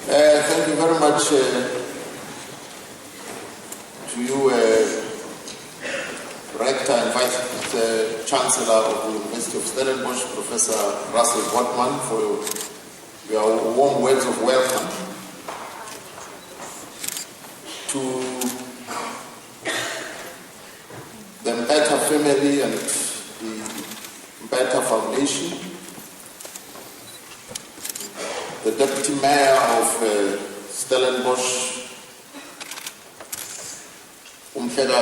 Thank you very much to you, Rector and Vice Chancellor of the University of Stellenbosch, Professor Russell Botman, for your warm words of welcome. To the Mphetha family and the Mphetha Foundation, the Deputy Mayor of Stellenbosch, Mphetha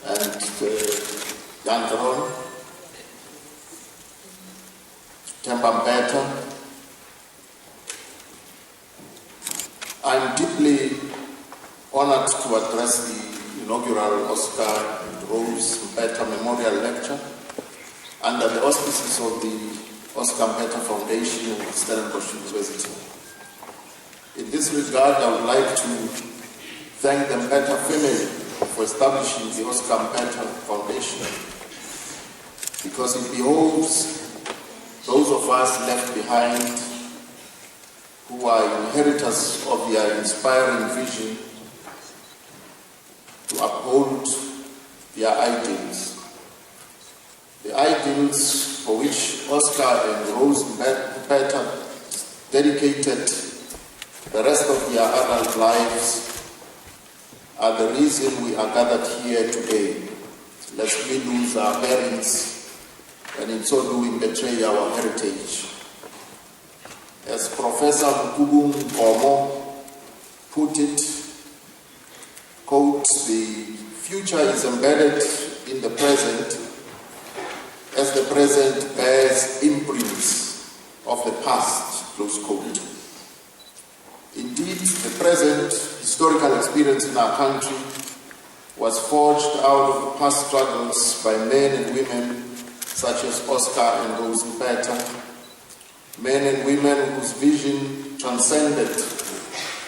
and Jonker, Mphetha. I'm deeply honored to address the inaugural Oscar and Rose Mphetha Memorial Lecture under the auspices of the Oscar Mphetha Foundation and Stellenbosch University. In this regard, I would like to thank the Mphetha family for establishing the Oscar Mphetha Foundation, because it beholds those of us left behind who are inheritors of their inspiring vision to uphold their ideals. The ideals for which Oscar and Rose Mphetha dedicated the rest of their adult lives are the reason we are gathered here today, lest we lose our parents and in so doing betray our heritage. As Professor Kgalema put it, quote, "The future is embedded in the present as the present bears imprints of the past," close quote. Indeed, the present historical experience in our country was forged out of the past struggles by men and women such as Oscar and Rose Mphetha, men and women whose vision transcended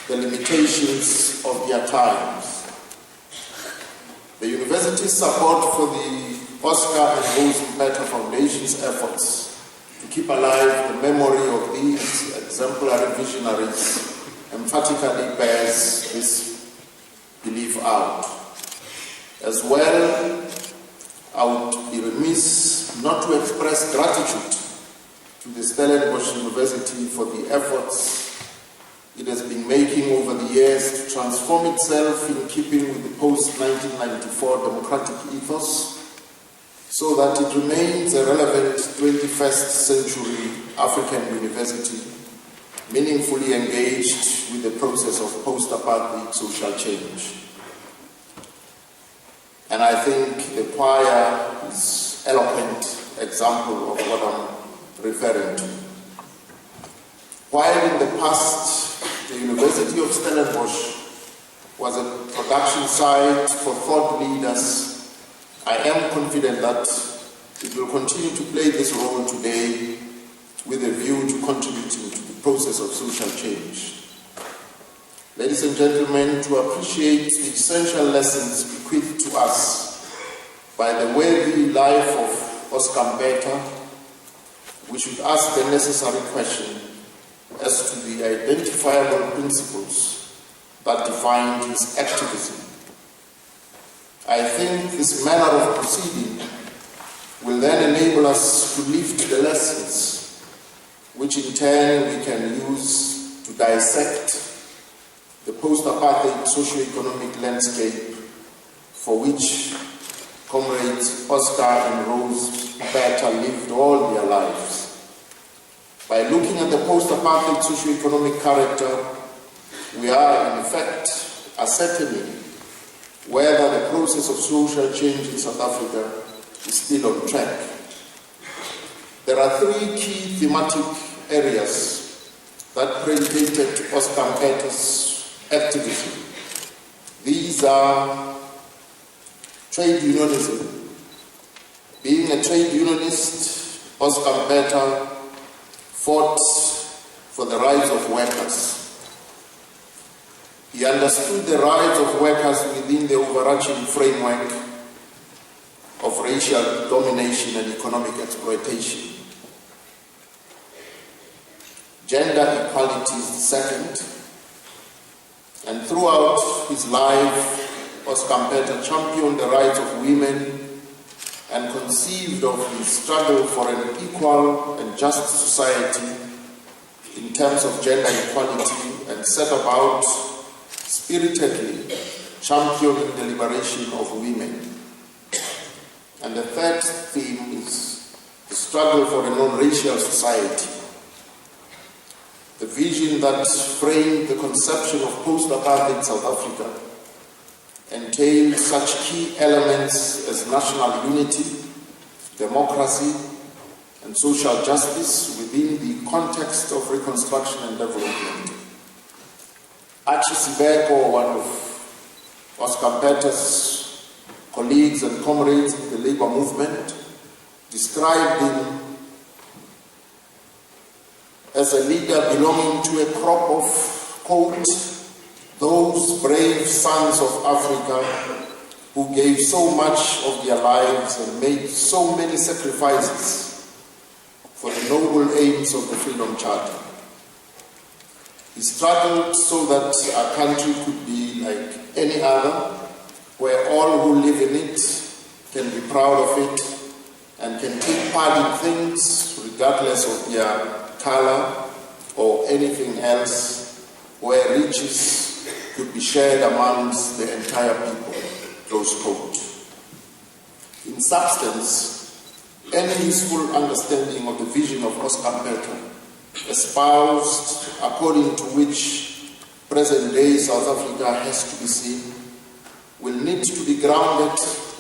the limitations of their times. The university's support for the Oscar and Rose Mphetha Foundation's efforts to keep alive the memory of these exemplary visionaries emphatically bears this belief out. As well, I would be remiss not to express gratitude to the Stellenbosch University for the efforts it has been making over the years to transform itself in keeping with the post-1994 democratic ethos, so that it remains a relevant 21st century African university, meaningfully engaged with the process of post-apartheid social change. And I think the choir is an eloquent example of what I'm referring to. While in the past, the University of Stellenbosch was a production site for thought leaders, I am confident that it will continue to play this role today with a view to contributing to the process of social change. Ladies and gentlemen, to appreciate the essential lessons bequeathed to us by the worthy life of Oscar Mphetha, we should ask the necessary question as to the identifiable principles that defined his activism. I think this manner of proceeding will then enable us to lift the lessons, which in turn we can use to dissect the post-apartheid socio-economic landscape for which comrades Oscar and Rose Mphetha lived all their lives. By looking at the post-apartheid socio-economic character, we are in effect ascertaining whether the process of social change in South Africa is still on track. There are three key thematic areas that predicated Oscar Mphetha's activism. These are trade unionism. Being a trade unionist, Oscar Mphetha fought for the rights of workers. He understood the rights of workers within the overarching framework of racial domination and economic exploitation. Gender equality is the second. And throughout his life, Oscar Mphetha championed the rights of women and conceived of his struggle for an equal and just society in terms of gender equality, and set about spiritedly championing the liberation of women. And the third theme is the struggle for a non-racial society. The vision that framed the conception of post-apartheid South Africa entailed such key elements as national unity, democracy, and social justice within the context of reconstruction and development. Archie Sibeko, one of Oscar Mphetha's colleagues and comrades in the labor movement, described him as a leader belonging to a crop of, quote, those brave sons of Africa who gave so much of their lives and made so many sacrifices for the noble aims of the Freedom Charter. He struggled so that our country could be like any other, where all who live in it can be proud of it and can take part in things regardless of their color or anything else, where riches could be shared amongst the entire people, close quote. In substance, any useful understanding of the vision of Oscar Mphetha, espoused according to which present-day South Africa has to be seen, will need to be grounded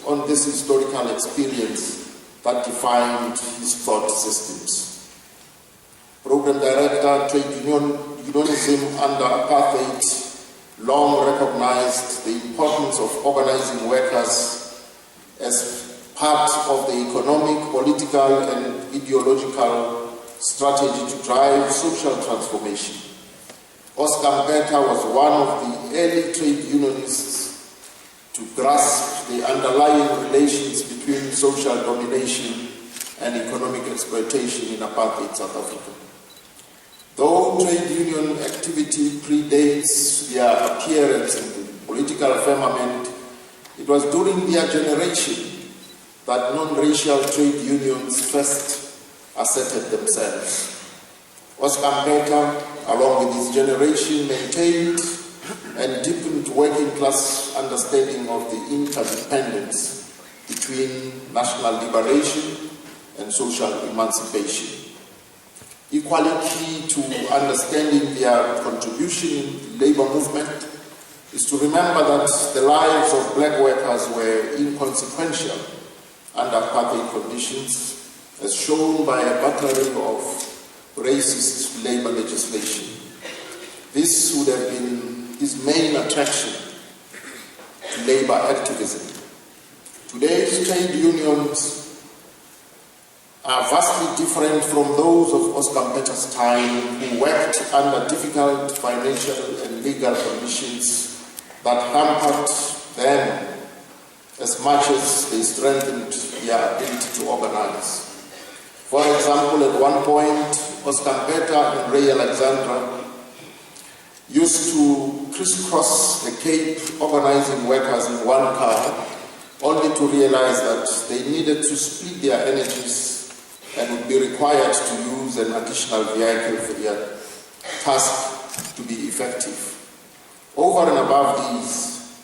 on this historical experience that defined his thought systems. Program Director, Trade Unionism under Apartheid long recognized the importance of organizing workers as part of the economic, political, and ideological strategy to drive social transformation. Oscar Mphetha was one of the early trade unionists to grasp the underlying relations between social domination and economic exploitation in apartheid South Africa. Though trade union activity predates their appearance in the political firmament, it was during their generation that non-racial trade unions first asserted themselves. Oscar Mphetha, along with his generation, maintained and deepened working class understanding of the interdependence between national liberation and social emancipation. Equally key to understanding their contribution in the labor movement is to remember that the lives of black workers were inconsequential under apartheid conditions, as shown by a battery of racist labor legislation. This would have been his main attraction to labor activism. Today's trade unions are vastly different from those of Oscar Mphetha's time, who worked under difficult financial and legal conditions that hampered them as much as they strengthened their ability to organize. For example, at one point, Oscar Mphetha and Ray Alexandra used to crisscross the Cape organizing workers in one car, only to realize that they needed to split their energies and would be required to use an additional vehicle for their task to be effective. Over and above these,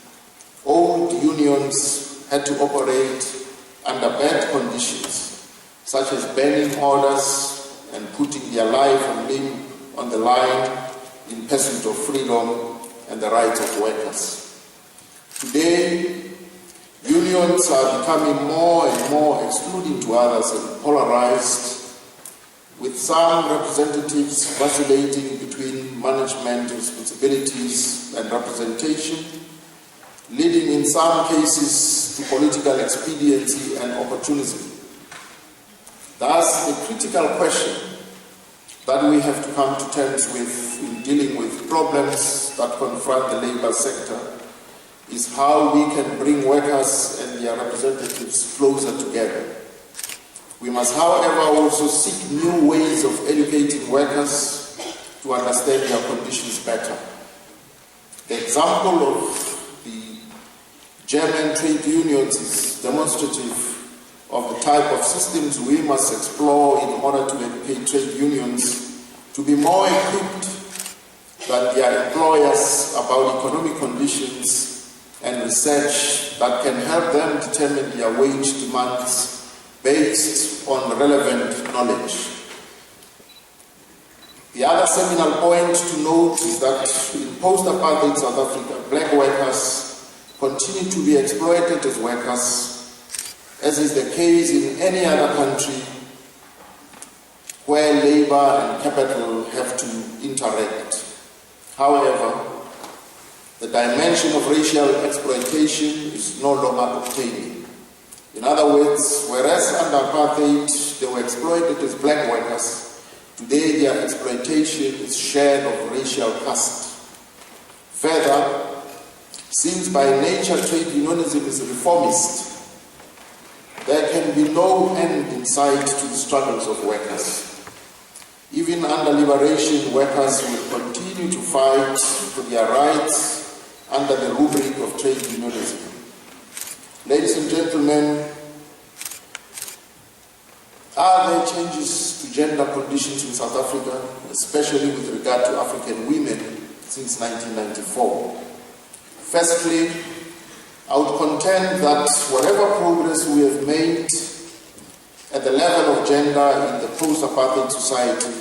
old unions had to operate under bad conditions, such as banning orders and putting their life and limb on the line in pursuit of freedom and the rights of workers. Today, unions are becoming more and more excluding to others and polarized, with some representatives vacillating between management responsibilities and representation, leading in some cases to political expediency and opportunism. Thus, the critical question that we have to come to terms with in dealing with problems that confront the labor sector is how we can bring workers and their representatives closer together. We must, however, also seek new ways of educating workers to understand their conditions better. The example of the German trade unions is demonstrative of the type of systems we must explore in order to educate trade unions to be more equipped than their employers about economic conditions and research that can help them determine their wage demands based on relevant knowledge. The other seminal point to note is that in post-apartheid South Africa, black workers continue to be exploited as workers, as is the case in any other country where labor and capital have to interact. However, the dimension of racial exploitation is no longer obtaining. In other words, whereas under apartheid they were exploited as black workers, today their exploitation is shared of racial caste. Further, since by nature trade unionism is reformist, there can be no end in sight to the struggles of workers. Even under liberation, workers will continue to fight for their rights under the rubric of trade unionism. Ladies and gentlemen, are there changes to gender conditions in South Africa, especially with regard to African women, since 1994? Firstly, I would contend that whatever progress we have made at the level of gender in the post-apartheid society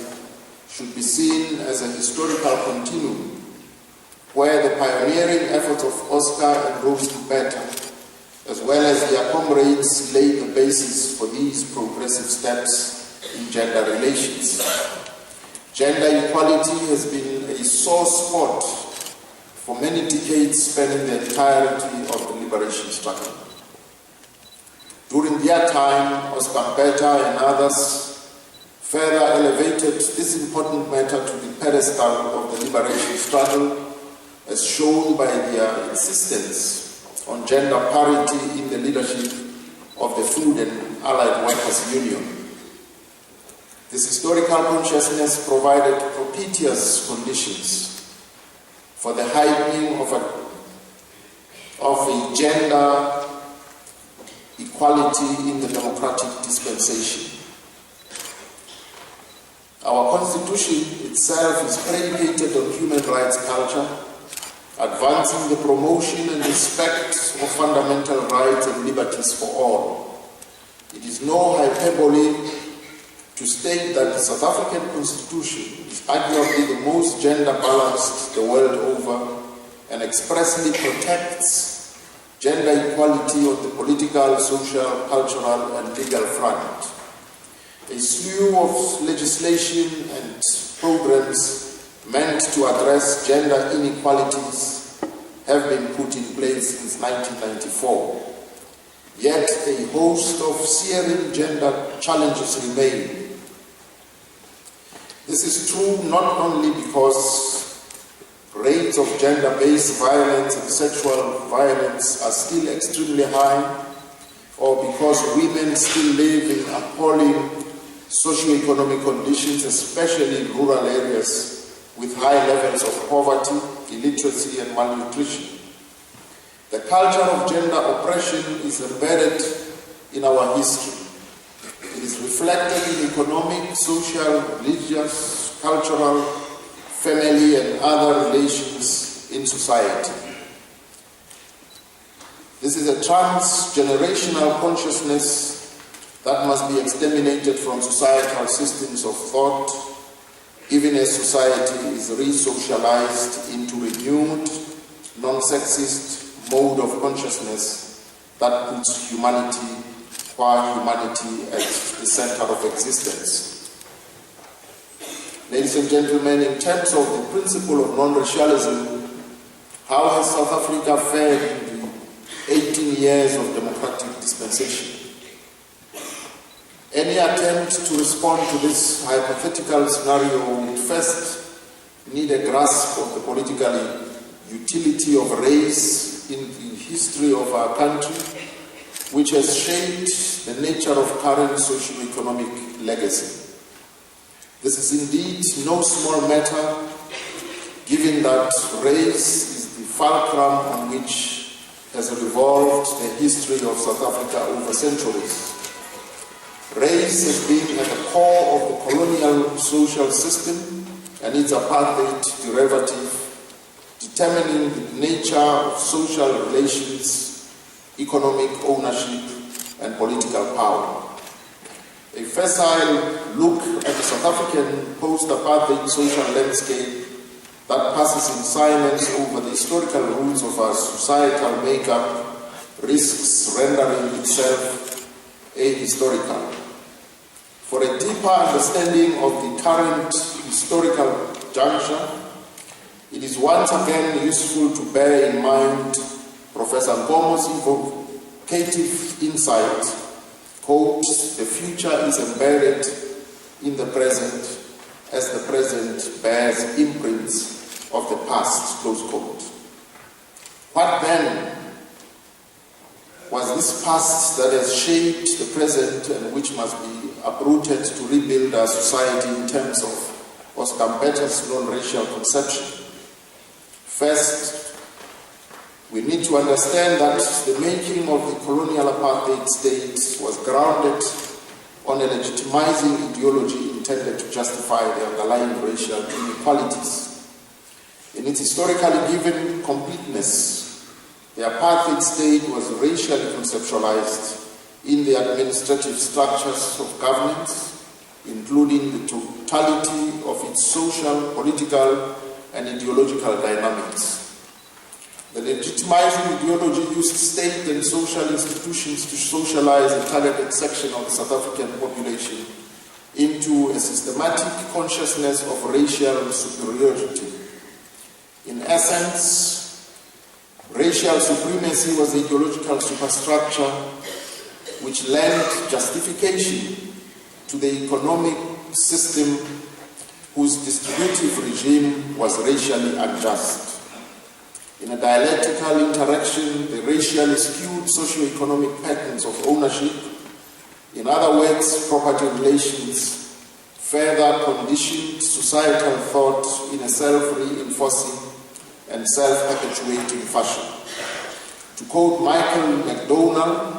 should be seen as a historical continuum, where the pioneering efforts of Oscar and Rose Mphetha, as well as their comrades, laid the basis for these progressive steps in gender relations. Gender equality has been a sore spot for many decades, spanning the entirety of the liberation struggle. During their time, Oscar Mphetha and others further elevated this important matter to the pedestal of the liberation struggle, as shown by their insistence on gender parity in the leadership of the Food and Allied Workers Union. This historical consciousness provided propitious conditions for the heightening of a gender equality in the democratic dispensation. Our Constitution itself is predicated on human rights culture, advancing the promotion and respect of fundamental rights and liberties for all. It is no hyperbole to state that the South African Constitution is arguably the most gender balanced the world over and expressly protects gender equality on the political, social, cultural, and legal front. A slew of legislation and programs meant to address gender inequalities have been put in place since 1994. Yet a host of searing gender challenges remain. This is true not only because rates of gender-based violence and sexual violence are still extremely high, or because women still live in appalling socio-economic conditions, especially in rural areas with high levels of poverty, illiteracy, and malnutrition. The culture of gender oppression is embedded in our history. It is reflected in economic, social, religious, cultural, family, and other relations in society. This is a transgenerational consciousness that must be exterminated from societal systems of thought, even as society is re-socialized into renewed, non-sexist mode of consciousness that puts humanity, qua humanity, at the center of existence. Ladies and gentlemen, in terms of the principle of non-racialism, how has South Africa fared in the 18 years of democratic dispensation? Any attempt to respond to this hypothetical scenario would first need a grasp of the political utility of race in the history of our country, which has shaped the nature of current socio-economic legacy. This is indeed no small matter, given that race is the fulcrum on which has revolved the history of South Africa over centuries. Race has been at the core of the colonial social system and its apartheid derivative, determining the nature of social relations, economic ownership, and political power. A facile look at the South African post-apartheid social landscape that passes in silence over the historical roots of our societal makeup risks rendering itself ahistorical. For a deeper understanding of the current historical juncture, it is once again useful to bear in mind Professor Nkomo's evocative insight, quote, "The future is embedded in the present as the present bears imprints of the past," close quote. What then was this past that has shaped the present and which must be uprooted to rebuild our society in terms of Oscar Mphetha's non-racial conception? First, we need to understand that the making of the colonial apartheid state was grounded on a legitimizing ideology intended to justify the underlying racial inequalities. In its historically given completeness, the apartheid state was racially conceptualized in the administrative structures of governance, including the totality of its social, political, and ideological dynamics. The legitimizing ideology used state and social institutions to socialize a targeted section of the South African population into a systematic consciousness of racial superiority. In essence, racial supremacy was the ideological superstructure which lent justification to the economic system whose distributive regime was racially unjust. In a dialectical interaction, the racially skewed socio-economic patterns of ownership, in other words, property relations, further conditioned societal thought in a self-reinforcing and self-perpetuating fashion. To quote Michael McDonald,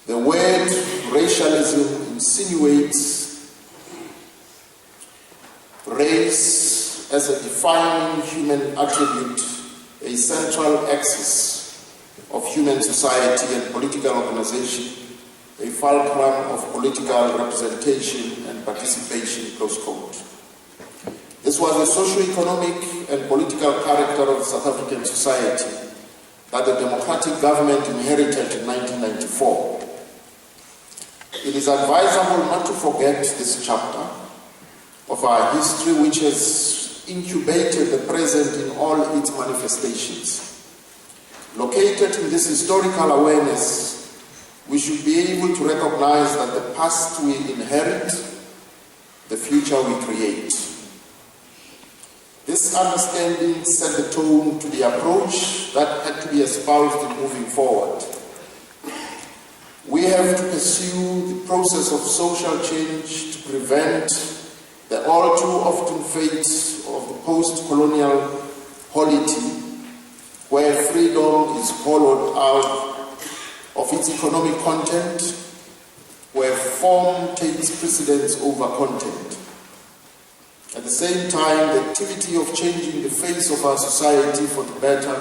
the word racialism insinuates race as a defining human attribute, a central axis of human society and political organization, a fulcrum of political representation and participation, close quote. This was the socio-economic and political character of South African society that the democratic government inherited in 1994. It is advisable not to forget this chapter of our history, which has incubated the present in all its manifestations. Located in this historical awareness, we should be able to recognize that the past we inherit, the future we create. This understanding set the tone to the approach that had to be espoused in moving forward. We have to pursue the process of social change to prevent the all too often fate of the post-colonial polity, where freedom is hollowed out of its economic content, where form takes precedence over content. At the same time, the activity of changing the face of our society for the better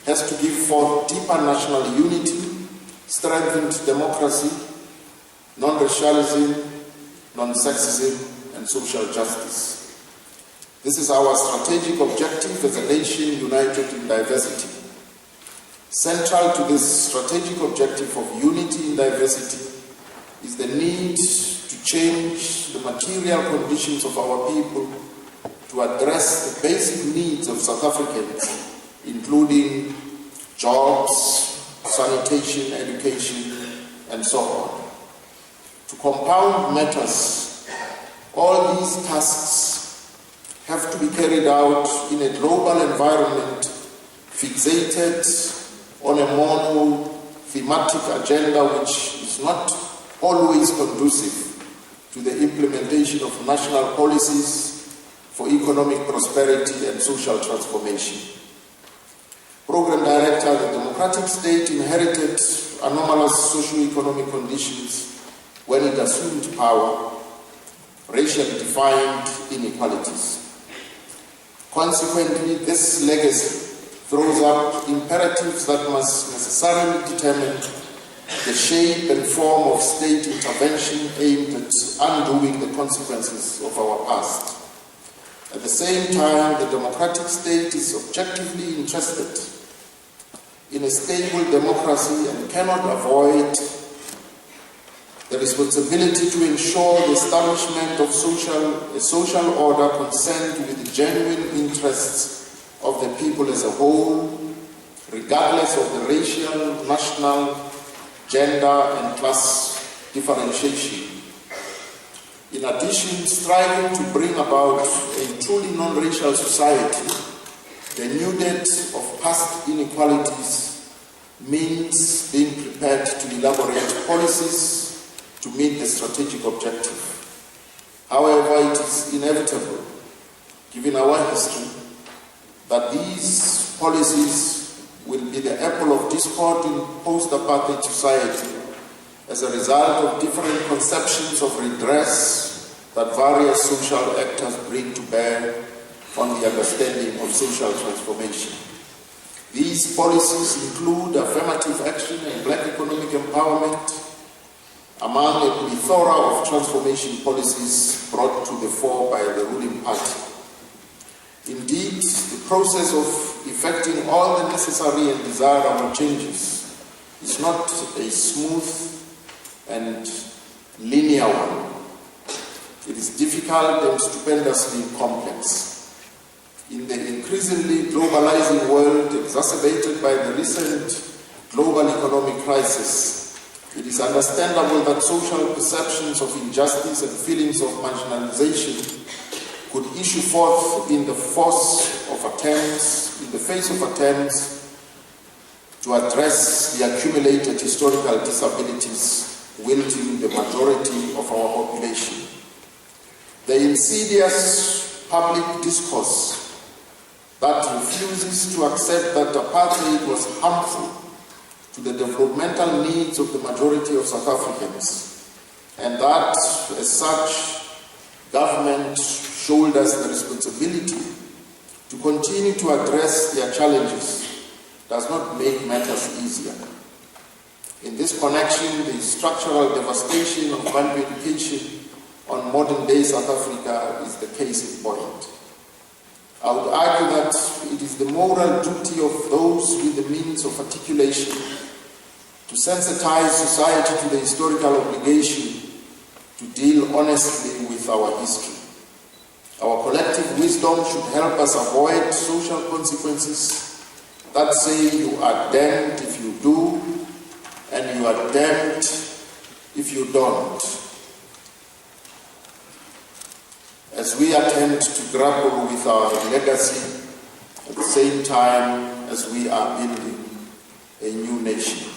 has to give forth deeper national unity, strengthened democracy, non-racialism, non-sexism, and social justice. This is our strategic objective as a nation united in diversity. Central to this strategic objective of unity in diversity is the need to change the material conditions of our people to address the basic needs of South Africans, including jobs, sanitation, education, and so on. To compound matters, all these tasks have to be carried out in a global environment fixated on a mono-thematic agenda which is not always conducive to the implementation of national policies for economic prosperity and social transformation. Program Director, the democratic state inherited anomalous socio-economic conditions when it assumed power, racially defined inequalities. Consequently, this legacy throws up imperatives that must necessarily determine the shape and form of state intervention aimed at undoing the consequences of our past. At the same time, the democratic state is objectively interested in a stable democracy and cannot avoid the responsibility to ensure the establishment of a social order concerned with the genuine interests of the people as a whole, regardless of the racial, national, gender, and class differentiation. In addition, striving to bring about a truly non-racial society, denuded of past inequalities, means being prepared to elaborate policies to meet the strategic objective. However, it is inevitable, given our history, that these policies will be the apple of discord in post-apartheid society as a result of different conceptions of redress that various social actors bring to bear on the understanding of social transformation. These policies include affirmative action and black economic empowerment, among a plethora of transformation policies brought to the fore by the ruling party. Indeed, the process of effecting all the necessary and desirable changes is not a smooth and linear one. It is difficult and stupendously complex. In the increasingly globalizing world exacerbated by the recent global economic crisis, it is understandable that social perceptions of injustice and feelings of marginalization could issue forth in the face of attempts to address the accumulated historical disabilities wilting the majority of our population. The insidious public discourse that refuses to accept that apartheid was harmful to the developmental needs of the majority of South Africans, and that, as such, government shoulders the responsibility to continue to address their challenges, does not make matters easier. In this connection, the structural devastation of value education on modern-day South Africa is the case in point. I would argue that it is the moral duty of those with the means of articulation to sensitize society to the historical obligation to deal honestly with our history. Our collective wisdom should help us avoid social consequences that say you are damned if you do, and you are damned if you don't, as we attempt to grapple with our legacy at the same time as we are building a new nation.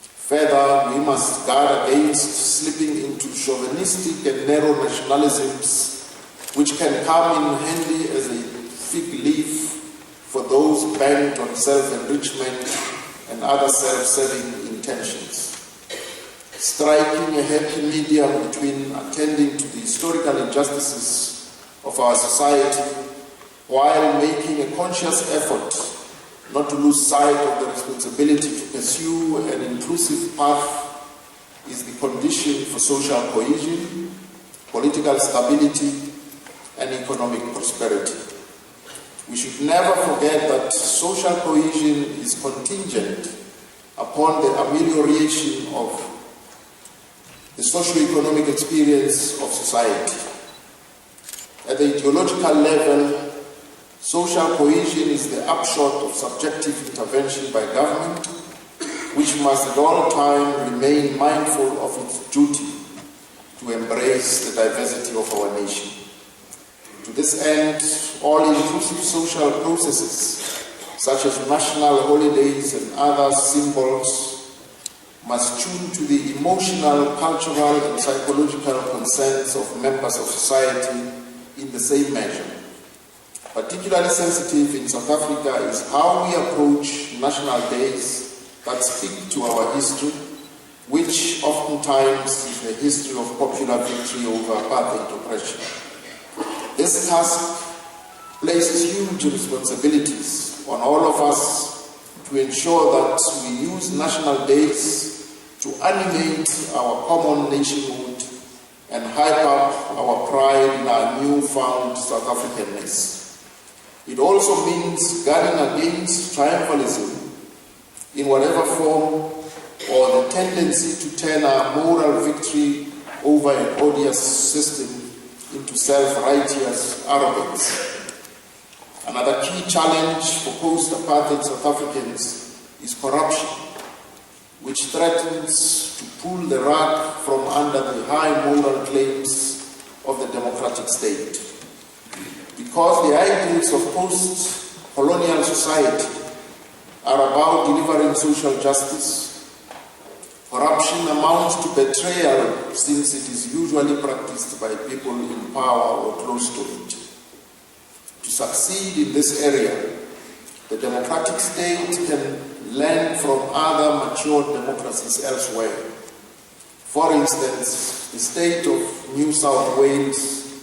Further, we must guard against slipping into chauvinistic and narrow nationalisms which can come in handy as a fig leaf for those bent on self-enrichment and other self-serving intentions. Striking a happy medium between attending to the historical injustices of our society while making a conscious effort not to lose sight of the responsibility to pursue an inclusive path is the condition for social cohesion, political stability, and economic prosperity. We should never forget that social cohesion is contingent upon the amelioration of the socio-economic experience of society. At the ideological level, social cohesion is the upshot of subjective intervention by government, which must at all times remain mindful of its duty to embrace the diversity of our nation. To this end, all-inclusive social processes, such as national holidays and other symbols must tune to the emotional, cultural, and psychological concerns of members of society in the same measure. Particularly sensitive in South Africa is how we approach national days that speak to our history, which oftentimes is the history of popular victory over apartheid oppression. This task places huge responsibilities on all of us to ensure that we use national days to animate our common nationhood and hype up our pride in our newfound South Africanness. It also means guarding against triumphalism in whatever form, or the tendency to turn our moral victory over an odious system into self-righteous arrogance. Another key challenge for post-apartheid South Africans is corruption, which threatens to pull the rug from under the high moral claims of the democratic state. Because the ideals of post-colonial society are about delivering social justice, corruption amounts to betrayal since it is usually practiced by people in power or close to it. To succeed in this area, the democratic state can learn from other mature democracies elsewhere. For instance, the state of New South Wales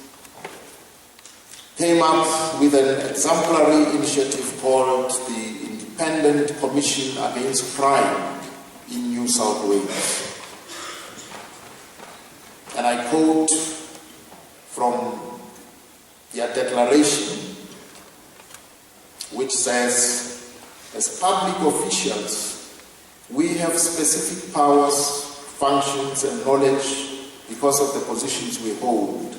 came up with an exemplary initiative called the Independent Commission Against Crime in New South Wales. And I quote from their declaration, which says, "As public officials, we have specific powers, functions, and knowledge because of the positions we hold.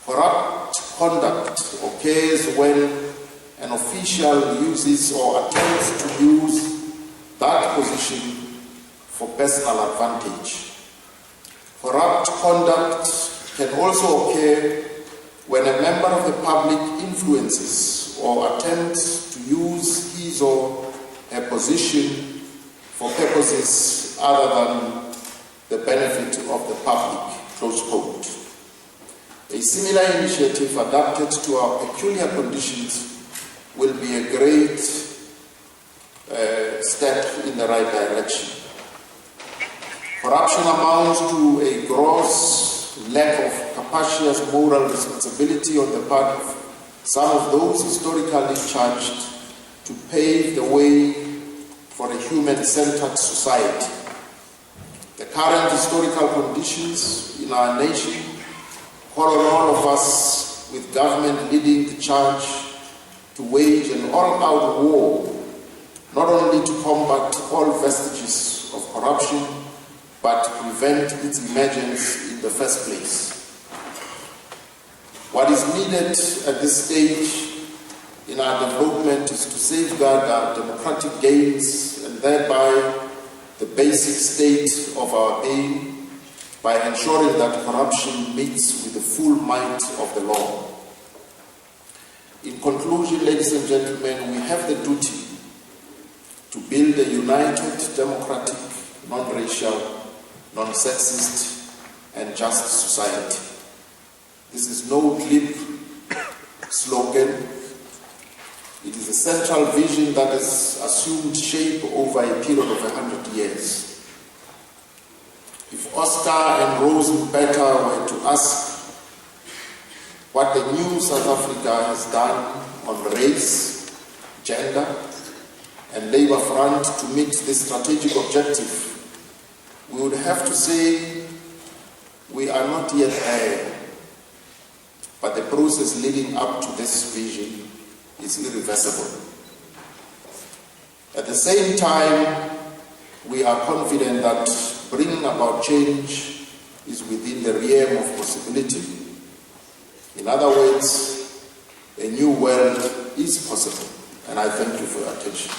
Corrupt conduct occurs when an official uses or attempts to use that position for personal advantage. Corrupt conduct can also occur when a member of the public influences or attempts to use his or her position for purposes other than the benefit of the public," close quote. A similar initiative adapted to our peculiar conditions will be a great step in the right direction. Corruption amounts to a gross lack of capacious moral responsibility on the part of some of those historically charged to pave the way for a human-centered society. The current historical conditions in our nation call on all of us, with government leading the charge, to wage an all-out war, not only to combat all vestiges of corruption, but to prevent its emergence in the first place. What is needed at this stage in our development is to safeguard our democratic gains and thereby the basic state of our being, by ensuring that corruption meets with the full might of the law. In conclusion, ladies and gentlemen, we have the duty to build a united, democratic, non-racial, non-sexist, and just society. This is no glib slogan. It is a central vision that has assumed shape over a period of 100 years. If Oscar and Rose Mphetha were to ask what the new South Africa has done on race, gender, and labor front to meet this strategic objective, we would have to say we are not yet there, but the process leading up to this vision is irreversible. At the same time, we are confident that bringing about change is within the realm of possibility. In other words, a new world is possible. And I thank you for your attention.